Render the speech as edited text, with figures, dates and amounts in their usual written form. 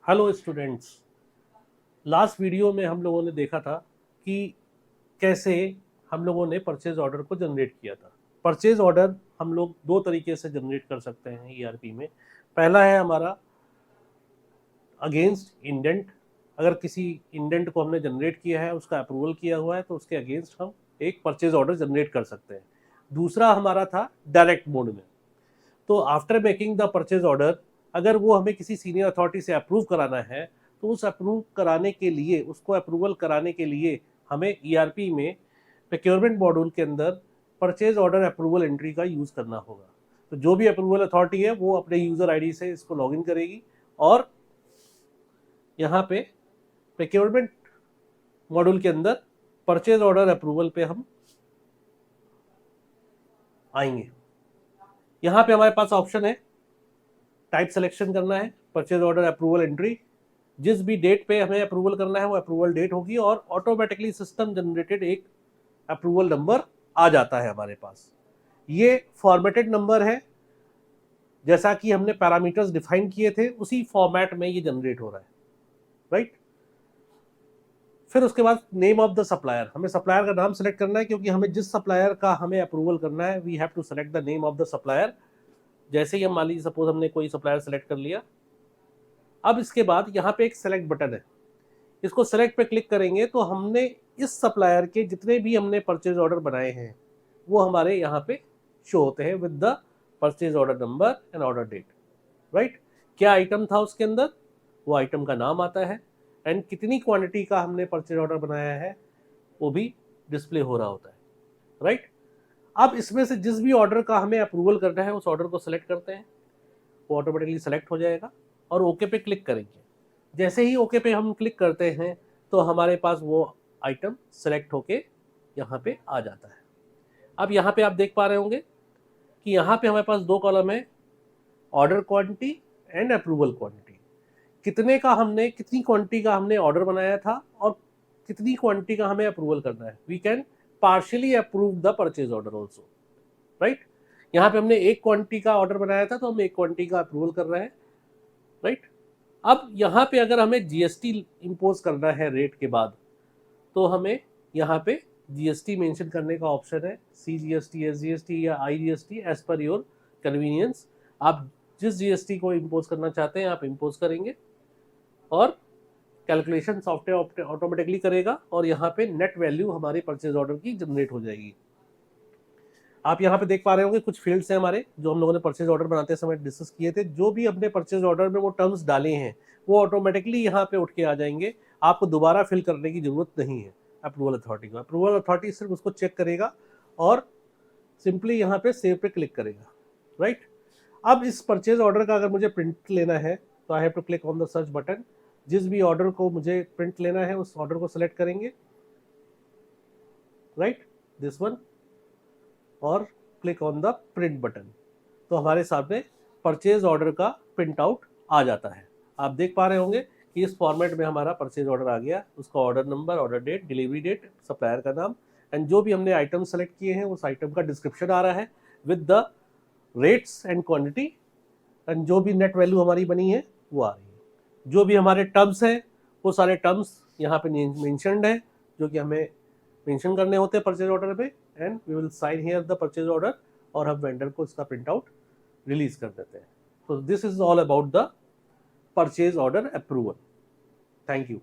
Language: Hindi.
Hello students. लास्ट वीडियो में हम लोगों ने देखा था कि कैसे हम लोगों ने परचेज ऑर्डर को जनरेट किया था। परचेज ऑर्डर हम लोग दो तरीके से जनरेट कर सकते हैं ईआरपी में। पहला है हमारा अगेंस्ट इंडेंट। अगर किसी इंडेंट को हमने जनरेट किया है, उसका अप्रूवल किया हुआ है, तो उसके अगेंस्ट हम एक परचेज ऑर्डर जनरेट कर सकते हैं। दूसरा हमारा था डायरेक्ट मोड में। तो after making the purchase order, अगर वो हमें किसी सीनियर अथॉरिटी से अप्रूव कराना है, तो उस अप्रूव कराने के लिए, उसको अप्रूवल कराने के लिए हमें ईआरपी में प्रोक्योरमेंट मॉड्यूल के अंदर परचेज ऑर्डर अप्रूवल एंट्री का यूज करना होगा। तो जो भी अप्रूवल अथॉरिटी है वो अपने यूजर आईडी से इसको लॉगिन करेगी और यहाँ पे प्रोक्योरमेंट मॉड्यूल के अंदर परचेज ऑर्डर अप्रूवल पे हम आएंगे। यहाँ पे हमारे पास ऑप्शन है टाइप सिलेक्शन करना है, परचेज ऑर्डर अप्रूवल एंट्री। जिस भी डेट पे हमें अप्रूवल करना है वो अप्रूवल डेट होगी और ऑटोमेटिकली सिस्टम जनरेटेड एक अप्रूवल नंबर आ जाता है हमारे पास। ये फॉर्मेटेड नंबर है, जैसा कि हमने पैरामीटर्स डिफाइन किए थे उसी फॉर्मेट में ये जनरेट हो रहा है, राइट। फिर उसके बाद नेम ऑफ द सप्लायर, हमें सप्लायर का नाम सेलेक्ट करना है, क्योंकि हमें जिस सप्लायर का हमें अप्रूवल करना है we have to select the name of the supplier. जैसे ही हम मान लीजिए सपोज हमने कोई सप्लायर सेलेक्ट कर लिया, अब इसके बाद यहाँ पे एक सेलेक्ट बटन है, इसको सेलेक्ट पे क्लिक करेंगे तो हमने इस सप्लायर के जितने भी हमने परचेज ऑर्डर बनाए हैं वो हमारे यहाँ पे शो होते हैं with the purchase order number and order date, right. क्या आइटम था उसके अंदर, वो आइटम का नाम आता है एंड कितनी क्वांटिटी का हमने परचेज ऑर्डर बनाया है वो भी डिस्प्ले हो रहा होता है, राइट। अब इसमें से जिस भी ऑर्डर का हमें अप्रूवल करना है उस ऑर्डर को सेलेक्ट करते हैं, वो ऑटोमेटिकली सेलेक्ट हो जाएगा और ओके पे क्लिक करेंगे। जैसे ही ओके पे हम क्लिक करते हैं तो हमारे पास वो आइटम सेलेक्ट होके यहाँ पे आ जाता है। अब यहाँ पे आप देख पा रहे होंगे कि यहाँ पे हमारे पास दो कॉलम है, order quantity and approval quantity. कितने का हमने, कितनी क्वांटिटी का हमने ऑर्डर बनाया था और कितनी क्वांटिटी का हमें अप्रूवल करना है। We can partially approve the purchase order also, right. यहाँ पे हमने एक क्वांटिटी का ऑर्डर बनाया था तो हम एक क्वांटिटी का अप्रूवल कर रहे हैं, राइट। अब यहाँ पे अगर हमें जीएसटी इम्पोज करना है रेट के बाद, तो हमें यहाँ पे जीएसटी मेंशन करने का ऑप्शन है, सीजीएसटी, एसजीएसटी या IGST, as per your convenience. आप जिस जीएसटी को इम्पोज करना चाहते हैं आप इम्पोज करेंगे और कैलकुलेशन सॉफ्टवेयर ऑटोमेटिकली करेगा और यहाँ पे नेट वैल्यू हमारे परचेज ऑर्डर की जनरेट हो जाएगी। आप यहाँ पे देख पा रहे होंगे कुछ फील्ड्स हैं हमारे जो हम लोगों ने परचेज ऑर्डर बनाते समय डिस्कस किए थे। जो भी अपने परचेज ऑर्डर में वो टर्म्स डाले हैं वो ऑटोमेटिकली यहाँ पे उठ के आ जाएंगे, आपको दोबारा फिल करने की जरूरत नहीं है अप्रूवल अथॉरिटी को। अप्रूवल अथॉरिटी सिर्फ उसको चेक करेगा और सिंपली यहाँ पे सेव पे क्लिक करेगा, राइट। अब इस परचेज ऑर्डर का अगर मुझे प्रिंट लेना है तो I have to click on the search button. जिस भी ऑर्डर को मुझे प्रिंट लेना है उस ऑर्डर को सिलेक्ट करेंगे, राइट, दिस वन, और click on the print button. तो हमारे सामने परचेज ऑर्डर का प्रिंट आउट आ जाता है। आप देख पा रहे होंगे कि इस फॉर्मेट में हमारा परचेज ऑर्डर आ गया, उसका order number, order date, delivery date, supplier का नाम एंड जो भी हमने आइटम सेलेक्ट किए हैं उस आइटम का डिस्क्रिप्शन आ रहा है with the rates and quantity and जो भी नेट वैल्यू हमारी बनी है वो आ रही है। जो भी हमारे टर्म्स हैं वो सारे टर्म्स यहाँ पे मेंशनड है जो कि हमें मेंशन करने होते हैं परचेज ऑर्डर पे, and we will sign here the purchase order और हम वेंडर को इसका प्रिंट आउट रिलीज कर देते हैं। तो this is all about the purchase order approval. Thank you.